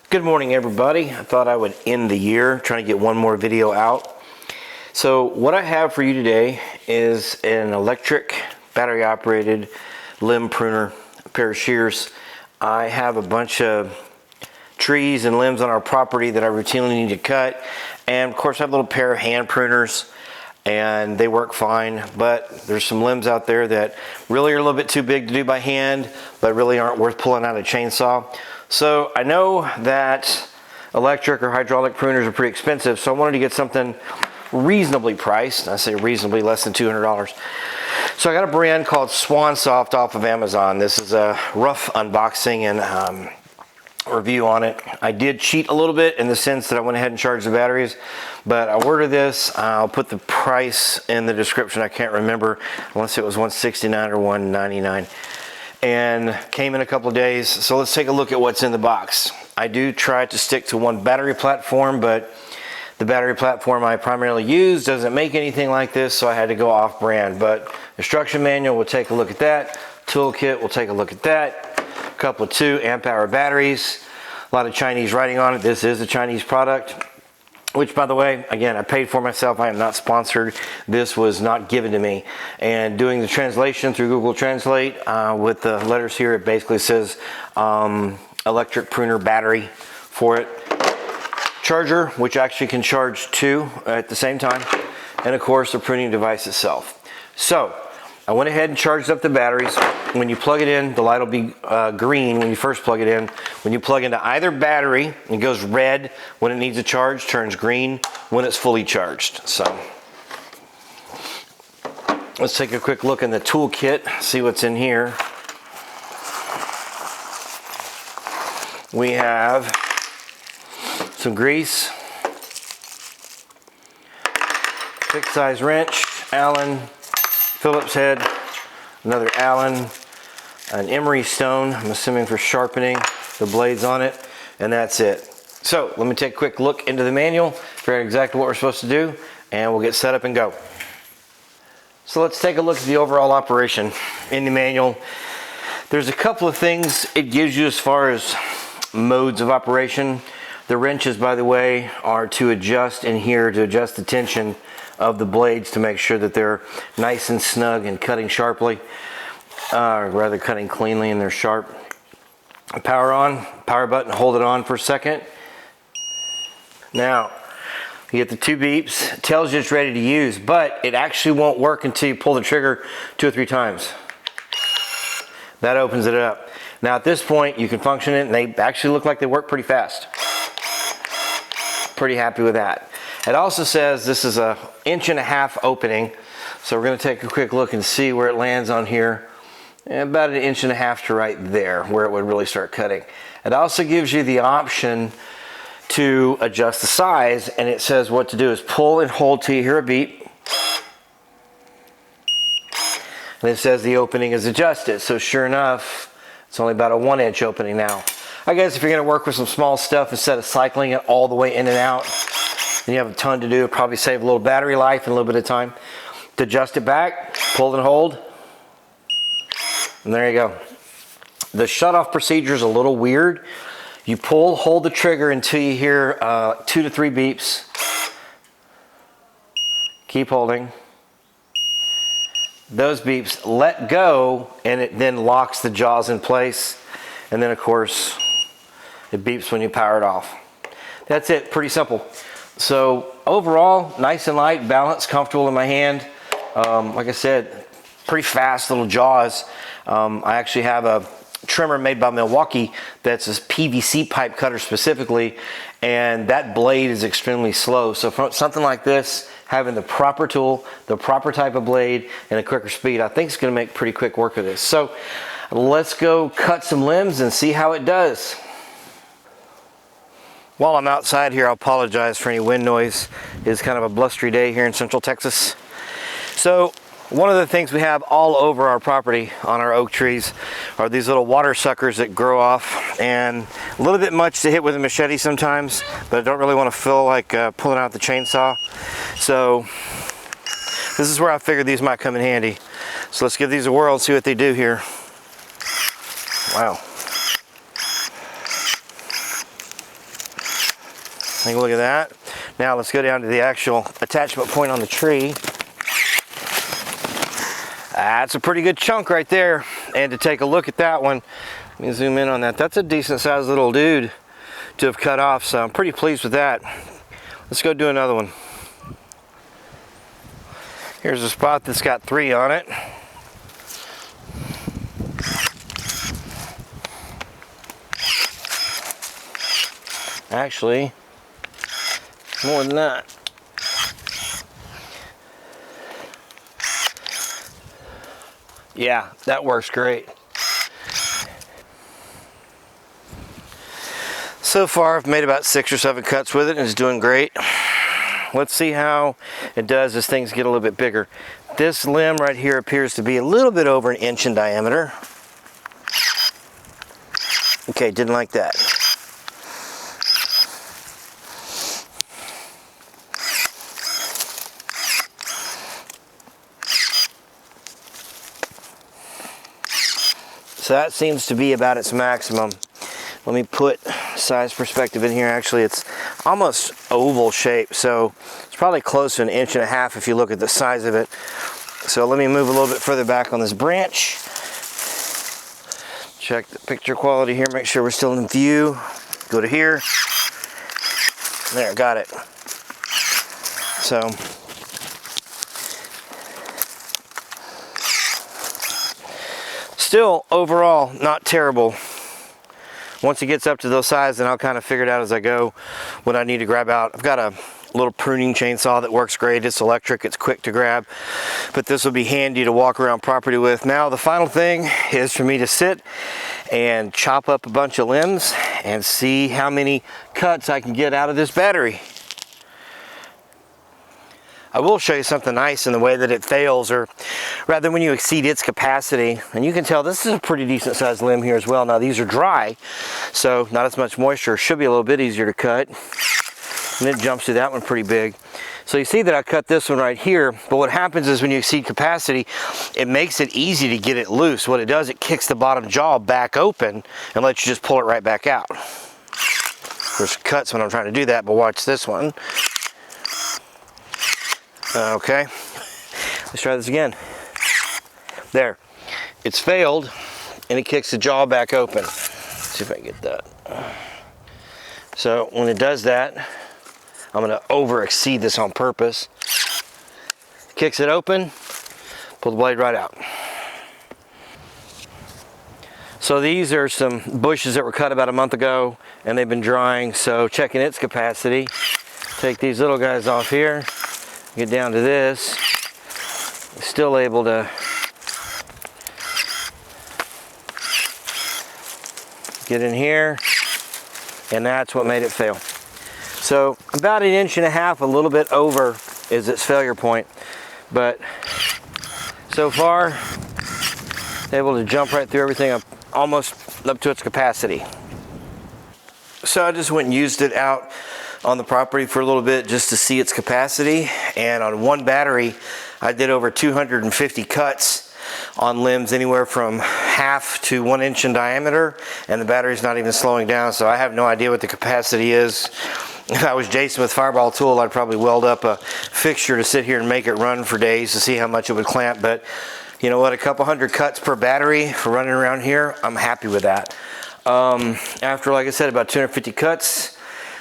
Good morning, everybody. I thought I would end the year trying to get one more video out. So what I have for you today is an electric battery operated limb pruner, a pair of shears. I have a bunch of trees and limbs on our property that I routinely need to cut, and of course I have a little pair of hand pruners and they work fine, but there's some limbs out there that really are a little bit too big to do by hand, but really aren't worth pulling out a chainsaw. So I know that electric or hydraulic pruners are pretty expensive, so I wanted to get something reasonably priced. I say reasonably, less than $200. So I got a brand called Swansoft off of Amazon. This is a rough unboxing and review on it. I did cheat a little bit in the sense that I went ahead and charged the batteries, but I ordered this. I'll put the price in the description. I can't remember. I want to say it was $169 or $199. And came in a couple of days. So let's take a look at what's in the box. I do try to stick to one battery platform, but the battery platform I primarily use doesn't make anything like this, so I had to go off brand. But instruction manual, we'll take a look at that. Toolkit, we'll take a look at that. A couple of 2 amp hour batteries. A lot of Chinese writing on it. This is a Chinese product, which, by the way, again, I paid for myself. I am not sponsored. This was not given to me. And doing the translation through Google Translate with the letters here, it basically says electric pruner battery for it. Charger, which actually can charge 2 at the same time. And of course, the pruning device itself. So I went ahead and charged up the batteries. When you plug it in, the light will be green when you first plug it in. When you plug into either battery, it goes red when it needs a charge, turns green when it's fully charged. So let's take a quick look in the toolkit, see what's in here. We have some grease, fixed size wrench, Allen, Phillips head, another Allen, an emery stone, I'm assuming for sharpening the blades on it, and that's it. So let me take a quick look into the manual, figure out exactly what we're supposed to do, and we'll get set up and go. So let's take a look at the overall operation in the manual. There's a couple of things it gives you as far as modes of operation. The wrenches, by the way, are to adjust in here, to adjust the tension of the blades to make sure that they're nice and snug and cutting sharply, rather cutting cleanly and they're sharp. Power on, power button, hold it on for a second. Now, you get the 2 beeps. It tells you it's ready to use, but it actually won't work until you pull the trigger 2 or 3 times. That opens it up. Now at this point, you can function it, and they actually look like they work pretty fast. Pretty happy with that. It also says this is a 1.5 inch opening, so we're going to take a quick look and see where it lands on here. About 1.5 inches to right there, where it would really start cutting. It also gives you the option to adjust the size, and it says what to do is pull and hold till you hear a beep. And it says the opening is adjusted, so sure enough, it's only about a 1 inch opening now. I guess if you're going to work with some small stuff instead of cycling it all the way in and out, and you have a ton to do, it'll probably save a little battery life and a little bit of time. To adjust it back, pull and hold, and there you go. The shutoff procedure is a little weird. You pull, hold the trigger until you hear 2 to 3 beeps. Keep holding. Those beeps let go, and it then locks the jaws in place. And then, of course, it beeps when you power it off. That's it, pretty simple. So overall, nice and light, balanced, comfortable in my hand. Like I said, pretty fast little jaws. I actually have a trimmer made by Milwaukee that's a PVC pipe cutter specifically, and that blade is extremely slow. So for something like this, having the proper tool, the proper type of blade, and a quicker speed, I think it's going to make pretty quick work of this. So let's go cut some limbs and see how it does. While I'm outside here, I apologize for any wind noise. It's kind of a blustery day here in Central Texas. So one of the things we have all over our property on our oak trees are these little water suckers that grow off, and a little bit much to hit with a machete sometimes, but I don't really want to feel like pulling out the chainsaw. So this is where I figured these might come in handy. So let's give these a whirl and see what they do here. Wow. Take a look at that. Now let's go down to the actual attachment point on the tree. That's a pretty good chunk right there. And to take a look at that one, let me zoom in on that. That's a decent sized little dude to have cut off, so I'm pretty pleased with that. Let's go do another one. Here's a spot that's got 3 on it. Actually, more than that. Yeah, that works great. So far, I've made about 6 or 7 cuts with it and it's doing great. Let's see how it does as things get a little bit bigger. This limb right here appears to be a little bit over 1 inch in diameter. Okay, didn't like that. So that seems to be about its maximum. Let me put size perspective in here. Actually, it's almost oval shape, so it's probably close to 1.5 inches if you look at the size of it. So let me move a little bit further back on this branch. Check the picture quality here, make sure we're still in view. Go to here. There, got it. So still, overall, not terrible. Once it gets up to those sizes, then I'll kind of figure it out as I go what I need to grab out. I've got a little pruning chainsaw that works great. It's electric, it's quick to grab, but this will be handy to walk around property with. Now, the final thing is for me to sit and chop up a bunch of limbs and see how many cuts I can get out of this battery. I will show you something nice in the way that it fails, or rather when you exceed its capacity. And you can tell this is a pretty decent sized limb here as well. Now these are dry, so not as much moisture. Should be a little bit easier to cut. And it jumps through that one pretty big. So you see that I cut this one right here, but what happens is when you exceed capacity, it makes it easy to get it loose. What it does, it kicks the bottom jaw back open and lets you just pull it right back out. There's cuts when I'm trying to do that, but watch this one. Okay, let's try this again. There, it's failed and it kicks the jaw back open. Let's see if I can get that. So when it does that, I'm going to over exceed this on purpose. Kicks it open, pull the blade right out. So these are some bushes that were cut about a month ago and they've been drying, so checking its capacity. Take these little guys off here. Get down to this, still able to get in here, and that's what made it fail. So about 1.5 inches, a little bit over is its failure point, but so far able to jump right through everything up, almost up to its capacity. So I just went and used it out on the property for a little bit just to see its capacity, and on one battery I did over 250 cuts on limbs anywhere from 1/2 to 1 inch in diameter, and the battery's not even slowing down, so I have no idea what the capacity is. If I was Jason with Fireball Tool, I'd probably weld up a fixture to sit here and make it run for days to see how much it would clamp, but you know what, a couple hundred cuts per battery for running around here, I'm happy with that. After, like I said, about 250 cuts,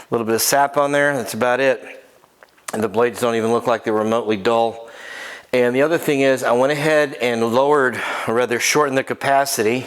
a little bit of sap on there, that's about it. And the blades don't even look like they're remotely dull. And the other thing is I went ahead and lowered, or rather shortened the capacity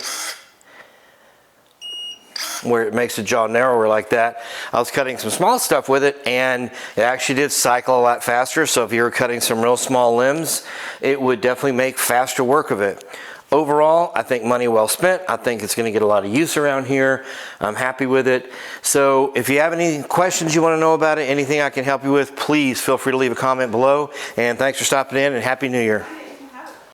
where it makes the jaw narrower like that. I was cutting some small stuff with it and it actually did cycle a lot faster. So if you were cutting some real small limbs, it would definitely make faster work of it. Overall, I think money well spent. I think it's going to get a lot of use around here. I'm happy with it. So if you have any questions you want to know about it, anything I can help you with, please feel free to leave a comment below. And thanks for stopping in, and Happy New Year.